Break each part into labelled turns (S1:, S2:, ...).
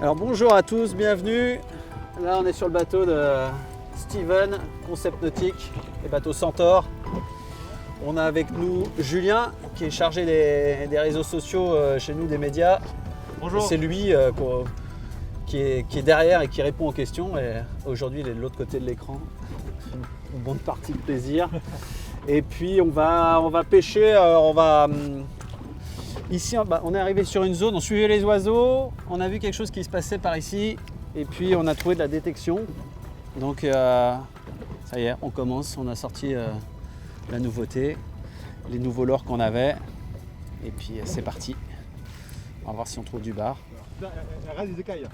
S1: Alors bonjour à tous, bienvenue. Là on est sur le bateau de Steven, Concept Nautique, les bateaux Centaure. On a avec nous Julien qui est chargé des réseaux sociaux chez nous, des médias.
S2: Bonjour.
S1: C'est lui qui est derrière et qui répond aux questions. Et aujourd'hui il est de l'autre côté de l'écran. Une bonne partie de plaisir. Et puis on va pêcher, ici, on est arrivé sur une zone, on suivait les oiseaux, on a vu quelque chose qui se passait par ici et puis on a trouvé de la détection. Donc ça y est, on commence, on a sorti la nouveauté, les nouveaux leurres qu'on avait et puis c'est parti. On va voir si on trouve du bar.
S2: Regarde les écailles.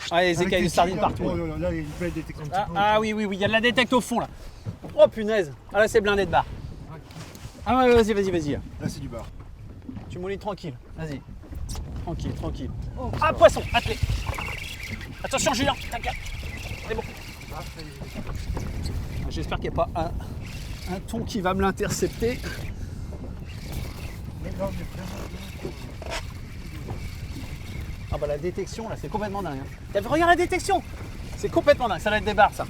S1: Ah, les écailles de sardines partout.
S2: Là, il y a une belle détection.
S1: Oui, il y a de la détecte au fond là. Oh punaise, ah là c'est blindé de bar. Ah ouais, vas-y.
S2: Là, c'est du bar.
S1: Tu moulines tranquille, vas-y. Tranquille. Oh, ah, poisson, attelé. Attention Julien, t'inquiète. C'est bon. J'espère qu'il n'y a pas un thon qui va me l'intercepter. Ah bah la détection là, c'est complètement dingue. Hein. Regarde la détection. C'est complètement dingue, ça va être des bars ça.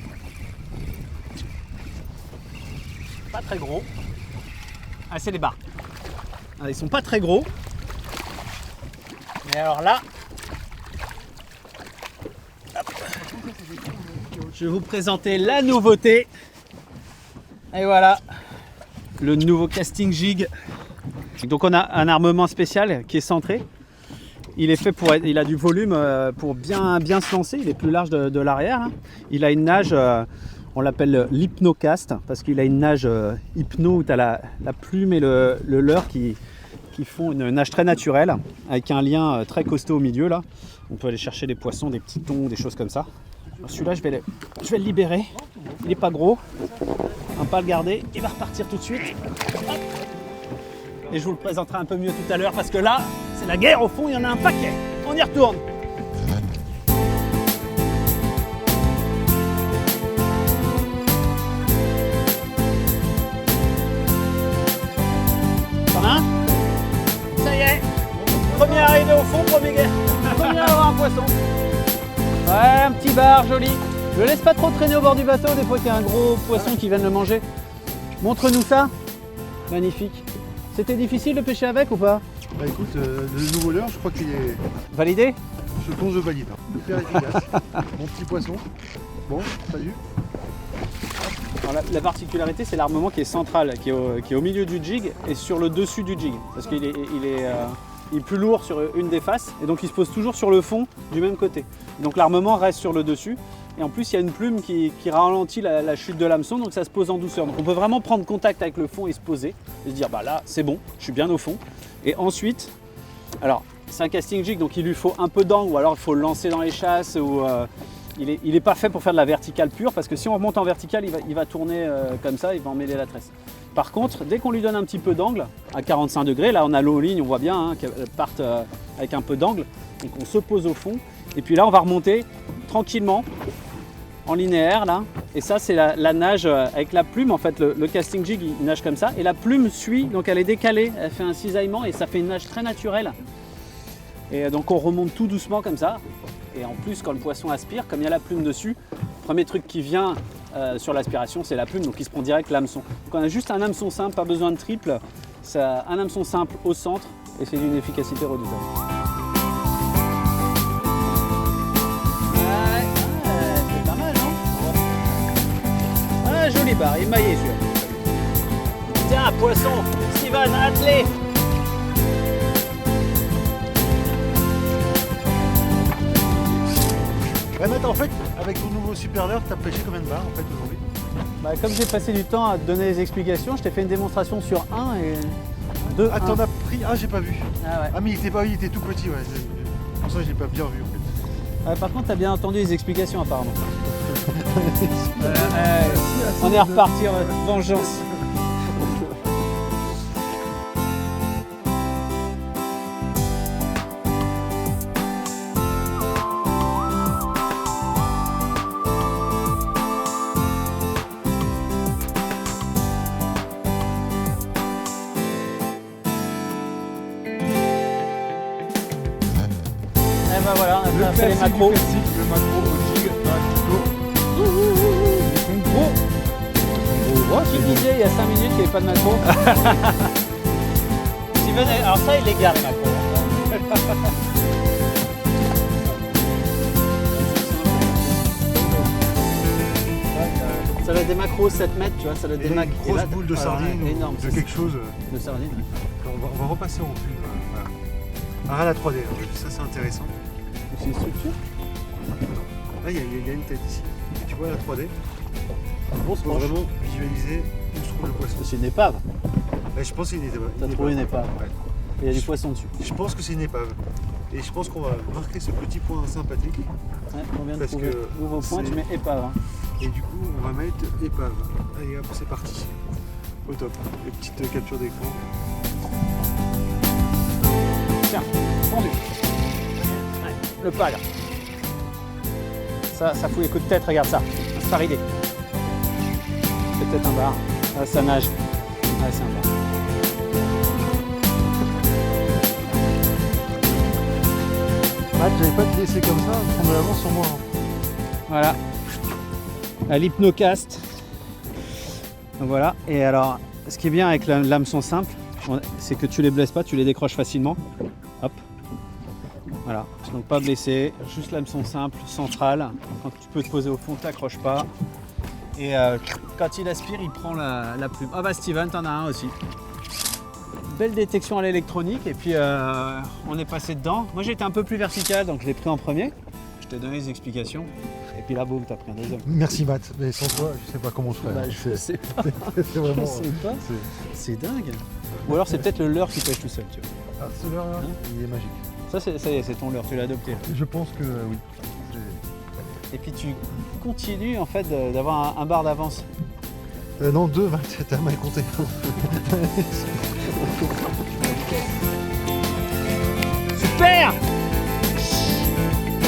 S1: Pas très gros. Ah, c'est des bars. Ah, ils sont pas très gros. Mais alors là, hop, je vais vous présenter la nouveauté. Et voilà, le nouveau casting jig. Donc on a un armement spécial qui est centré. Il est fait il a du volume pour bien se lancer. Il est plus large de l'arrière. Hein. Il a une nage, on l'appelle l'hypnocast parce qu'il a une nage hypno où tu as la plume et le leurre qui font une nage très naturelle avec un lien très costaud au milieu là. On peut aller chercher des poissons, des petits thons, des choses comme ça. Celui-là je vais le libérer. Il n'est pas gros. On va pas le garder. Il va repartir tout de suite. Hop. Et je vous le présenterai un peu mieux tout à l'heure parce que là c'est la guerre au fond, il y en a un paquet. On y retourne. Premier arrivé au fond, premier à avoir un poisson. Ouais, un petit bar joli. Ne le laisse pas trop traîner au bord du bateau, des fois qu'il y a un gros poisson qui vient de le manger. Montre-nous ça. Magnifique. C'était difficile de pêcher avec ou pas?
S2: Bah écoute, le nouveau leurre, je crois qu'il est
S1: validé.
S2: Je pense que je valide. Hyper efficace. Mon petit poisson. Bon, salut.
S1: Alors, la particularité, c'est l'armement qui est central, qui est au milieu du jig et sur le dessus du jig. Parce qu'il est plus lourd sur une des faces et donc il se pose toujours sur le fond du même côté. Donc l'armement reste sur le dessus et en plus il y a une plume qui ralentit la chute de l'hameçon, donc ça se pose en douceur. Donc on peut vraiment prendre contact avec le fond et se poser et se dire bah là c'est bon, je suis bien au fond. Et ensuite, alors c'est un casting jig donc il lui faut un peu d'angle ou alors il faut le lancer dans les chasses ou il est pas fait pour faire de la verticale pure parce que si on remonte en verticale il va tourner comme ça, il va emmêler la tresse. Par contre, dès qu'on lui donne un petit peu d'angle, à 45 degrés, là on a l'eau en ligne, on voit bien hein, qu'elle parte avec un peu d'angle. Donc on se pose au fond. Et puis là on va remonter tranquillement, en linéaire là. Et ça c'est la nage avec la plume. En fait le casting jig il nage comme ça. Et la plume suit, donc elle est décalée, elle fait un cisaillement et ça fait une nage très naturelle. Et donc on remonte tout doucement comme ça. Et en plus, quand le poisson aspire, comme il y a la plume dessus, le premier truc qui vient sur l'aspiration, c'est la plume, donc il se prend direct l'hameçon. Donc on a juste un hameçon simple, pas besoin de triple. C'est un hameçon simple au centre et c'est d'une efficacité redoutable. C'est pas mal, non? Ah, joli bar, émaillé celui-là. Tiens, poisson, Steven, attelé.
S2: Ouais, Matt, en fait, avec ton nouveau super leurre, t'as pêché combien de bars en fait aujourd'hui?
S1: Bah, comme j'ai passé du temps à te donner les explications, je t'ai fait une démonstration sur 1 et 2.
S2: Ah, t'en as pris? Ah, j'ai pas vu.
S1: Ah ouais.
S2: Ah, mais il était tout petit, ouais. Pour ça, je l'ai pas bien vu en fait.
S1: Par contre, t'as bien entendu les explications apparemment. On est reparti en vengeance. Et ben voilà, on a fait les macros.
S2: Le macro au jig,
S1: Tu me disais il y a 5 minutes qu'il n'y avait pas de macro. Steven, alors ça il est garé macro. Ça doit être des macros 7 mètres, tu vois, ça doit être des macros.
S2: Une grosse boule de sardine,
S1: énorme,
S2: de quelque chose.
S1: de sardine.
S2: On va repasser en plus. Voilà. Ah, la 3D, ça c'est intéressant.
S1: C'est une structure.
S2: Là, il y a une tête ici. Et tu vois la 3D,
S1: Bon,
S2: il faut vraiment visualiser où se trouve le poisson.
S1: c'est une épave.
S2: Ouais, je pense qu'il était.
S1: T'as trouvé une épave.
S2: Ouais.
S1: Il y a du poisson dessus.
S2: Je pense que c'est une épave. Et je pense qu'on va marquer ce petit point sympathique.
S1: Ouais, on vient de
S2: Parce
S1: trouver.
S2: que
S1: Nouveau point,
S2: c'est-
S1: tu mets épave. Hein.
S2: Et du coup, on va mettre épave. Allez hop, c'est parti. Au top. Les petites captures d'écran.
S1: Tiens, pendu. Ouais, le pal. Ça fout les coups de tête, regarde ça. Un sparidé. C'est peut-être un bar. Ah, ça nage. Ouais, c'est un bar.
S2: Matt, j'avais pas te laisser comme ça, prendre de l'avance sur moi.
S1: Voilà. L'hypnocast. Donc voilà. Et alors, ce qui est bien avec l'hameçon simple, c'est que tu les blesses pas, tu les décroches facilement. Hop. Voilà. Donc pas blessé, juste l'hameçon simple, central. Quand tu peux te poser au fond, t'accroches pas. Et quand il aspire, il prend la plume. Ah bah Steven, t'en as un aussi. Belle détection à l'électronique et puis on est passé dedans. Moi j'ai été un peu plus vertical donc je l'ai pris en premier. Je t'ai donné les explications. Et puis là, boum, t'as pris un deuxième.
S2: Merci Matt, mais sans toi, je sais pas comment je ferais.
S1: Bah, je sais pas.
S2: C'est vraiment.
S1: Je sais pas. C'est dingue. Ou alors c'est peut-être le leurre qui pêche tout seul, tu vois.
S2: Ah, ce leurre là,
S1: Hein
S2: il est magique.
S1: Ça, ça y est, c'est ton leurre, tu l'as adopté.
S2: Je pense que oui.
S1: Et puis tu continues en fait d'avoir un bar d'avance.
S2: Non, 2, Matt, t'as mal compté.
S1: Super.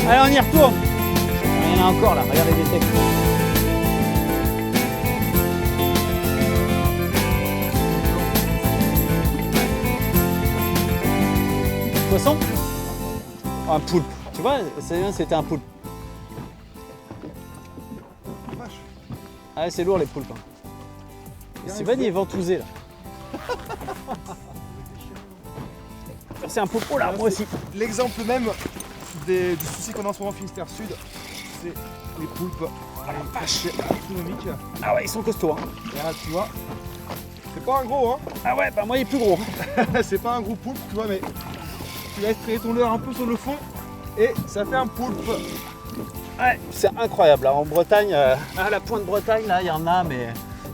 S1: Allez, on y retourne. Il y en a encore là, regardez les textes. Poisson? Oh, un poulpe. Tu vois, c'était un poulpe. Ah, c'est lourd les poulpes. Hein. Steven il est ventousé là. C'est un poulpe. Oh là, moi aussi.
S3: L'exemple même du souci qu'on a en ce moment en Finistère Sud, c'est les poulpes. C'est astronomique.
S1: Ah ouais, ils sont costauds. Hein.
S3: Et là, tu vois, c'est pas un gros, hein.
S1: Ah ouais, bah moi il est plus gros.
S3: C'est pas un gros poulpe, tu vois, mais tu laisses traîner ton leurre un peu sur le fond et ça fait un poulpe.
S1: Ouais, c'est incroyable. Là, en Bretagne, à la pointe Bretagne, là, il y en a, mais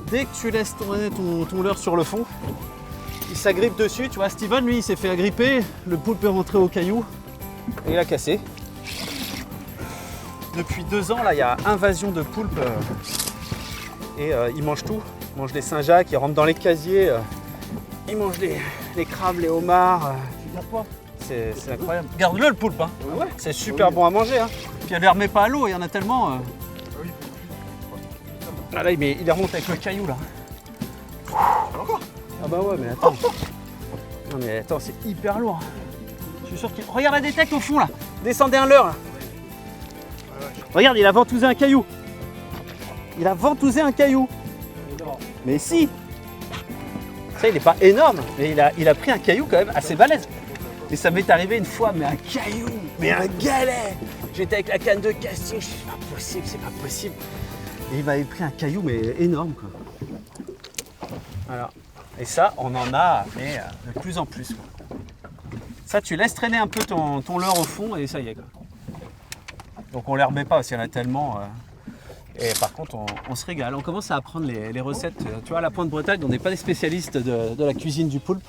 S1: dès que tu laisses tourner ton leurre sur le fond, il s'agrippe dessus. Tu vois, Steven, lui, il s'est fait agripper. Le poulpe est rentré au caillou et il a cassé. Depuis 2 ans, là, il y a invasion de poulpes et ils mangent tout. Ils mangent les Saint-Jacques, ils rentrent dans les casiers, ils mangent les crabes, les homards.
S3: Tu gardes pas.
S1: C'est incroyable. Garde-le le poulpe, hein.
S3: Ah ouais.
S1: C'est super bon à manger. Hein. Puis elle ne les remet pas à l'eau, il y en a tellement.
S3: Ah oui.
S1: Ah là, il les remonte avec le caillou là.
S3: Encore.
S1: Ah bah ouais, mais attends. Non mais attends, c'est hyper lourd. Je suis sûr qu'il... Regarde la détecte au fond là. Descendez un leurre là. Regarde, il a ventousé un caillou. Il a ventousé un caillou. Mais si. Ça, il n'est pas énorme, mais il a pris un caillou quand même assez balèze. Et ça m'est arrivé une fois, mais un caillou, mais un galet. J'étais avec la canne de casting, je suis c'est pas possible. Et il m'avait pris un caillou, mais énorme quoi. Voilà. Et ça, on en a mais, de plus en plus. Quoi. Ça, tu laisses traîner un peu ton leurre au fond et ça y est. Quoi. Donc on ne les remet pas parce qu'il y en a tellement. Et par contre, on se régale. On commence à apprendre les recettes. Tu vois, à la Pointe-Bretagne, on n'est pas des spécialistes de la cuisine du poulpe.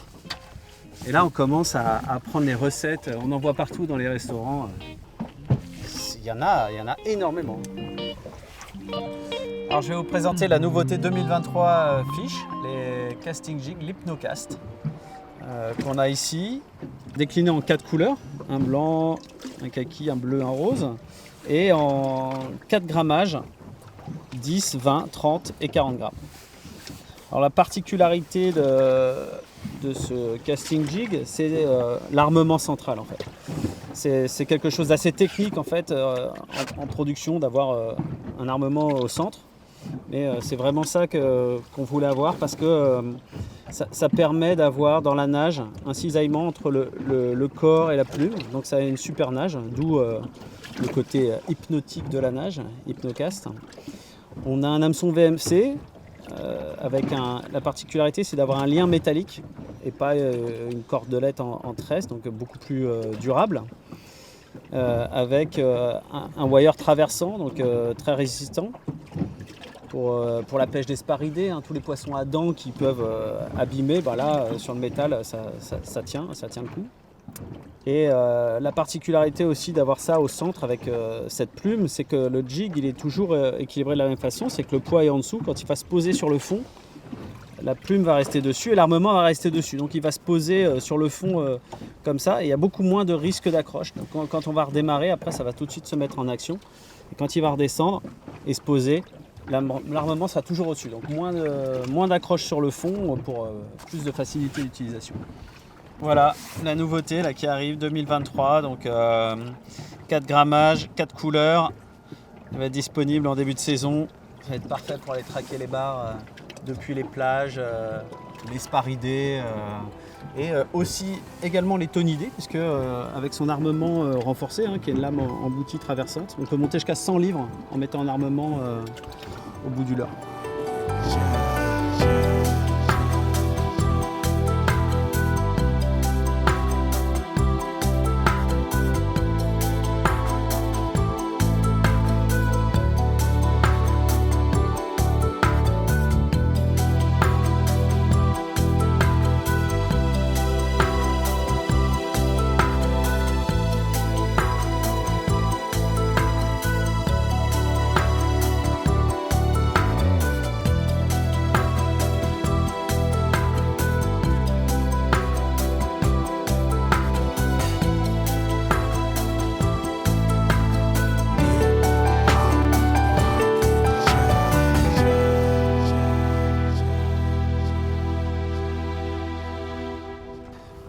S1: Et là, on commence à apprendre les recettes. On en voit partout dans les restaurants. Il y en a énormément. Alors, je vais vous présenter la nouveauté 2023 Fish, les casting jigs, l'Hypnocast, qu'on a ici, décliné en 4 couleurs, un blanc, un kaki, un bleu, un rose, et en 4 grammages, 10, 20, 30 et 40 grammes. Alors la particularité de ce casting jig, c'est l'armement central en fait. C'est quelque chose d'assez technique en fait en production d'avoir un armement au centre. Mais c'est vraiment ça qu'on voulait avoir parce que ça permet d'avoir dans la nage un cisaillement entre le corps et la plume. Donc ça a une super nage, d'où le côté hypnotique de la nage, Hypnocast. On a un hameçon VMC avec la particularité c'est d'avoir un lien métallique et pas une cordelette en tresse, donc beaucoup plus durable. Avec un wire traversant, donc très résistant pour la pêche des sparidés, hein, tous les poissons à dents qui peuvent abîmer, bah là sur le métal ça tient le coup. Et la particularité aussi d'avoir ça au centre avec cette plume, c'est que le jig il est toujours équilibré de la même façon, c'est que le poids est en dessous, quand il va se poser sur le fond, la plume va rester dessus et l'armement va rester dessus. Donc il va se poser sur le fond comme ça et il y a beaucoup moins de risque d'accroche. Donc quand on va redémarrer, après ça va tout de suite se mettre en action. Et quand il va redescendre et se poser, l'armement sera toujours au-dessus. Donc moins d'accroche sur le fond pour plus de facilité d'utilisation. Voilà la nouveauté là, qui arrive 2023. Donc 4 grammages, 4 couleurs. Elle va être disponible en début de saison. Ça va être parfait pour aller traquer les bars depuis les plages, les sparidés et aussi également les tonidés, puisque avec son armement renforcé, hein, qui est une lame emboutie traversante, on peut monter jusqu'à 100 livres en mettant un armement au bout du leurre.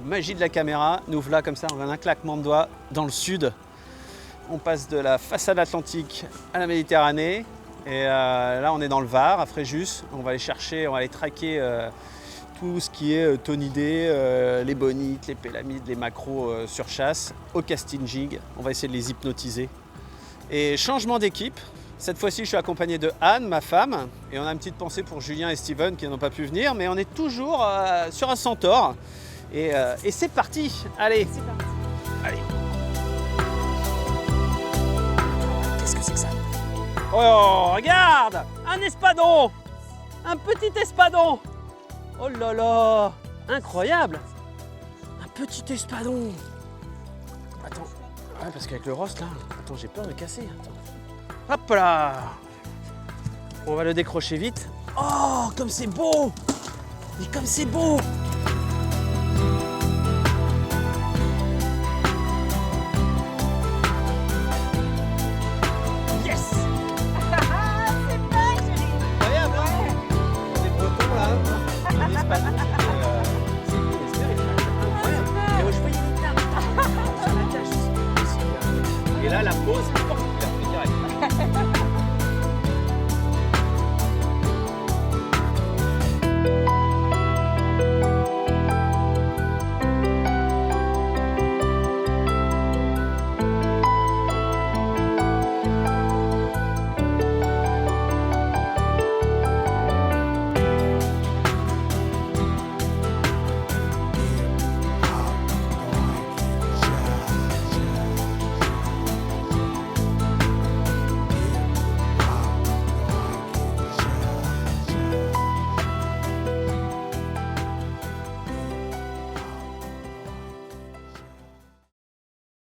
S1: Magie de la caméra, nous voilà comme ça, on a un claquement de doigts dans le sud. On passe de la façade atlantique à la Méditerranée et là on est dans le Var, à Fréjus. On va aller chercher, on va aller traquer tout ce qui est tonidés, les bonites, les pélamides, les macros sur chasse au casting jig. On va essayer de les hypnotiser. Et changement d'équipe, cette fois-ci je suis accompagné de Anne, ma femme, et on a une petite pensée pour Julien et Steven qui n'ont pas pu venir, mais on est toujours sur un centaure. Et c'est parti, allez.
S4: C'est parti.
S1: Allez. Qu'est-ce que c'est que ça? Oh, regarde, un espadon, un petit espadon. Oh là là, incroyable. Un petit espadon. Attends, ouais, parce qu'avec le rost là, attends, j'ai peur de casser. Attends. Hop là. On va le décrocher vite. Oh, comme c'est beau. Mais comme c'est beau. Incroyable, hein? Des bretons là,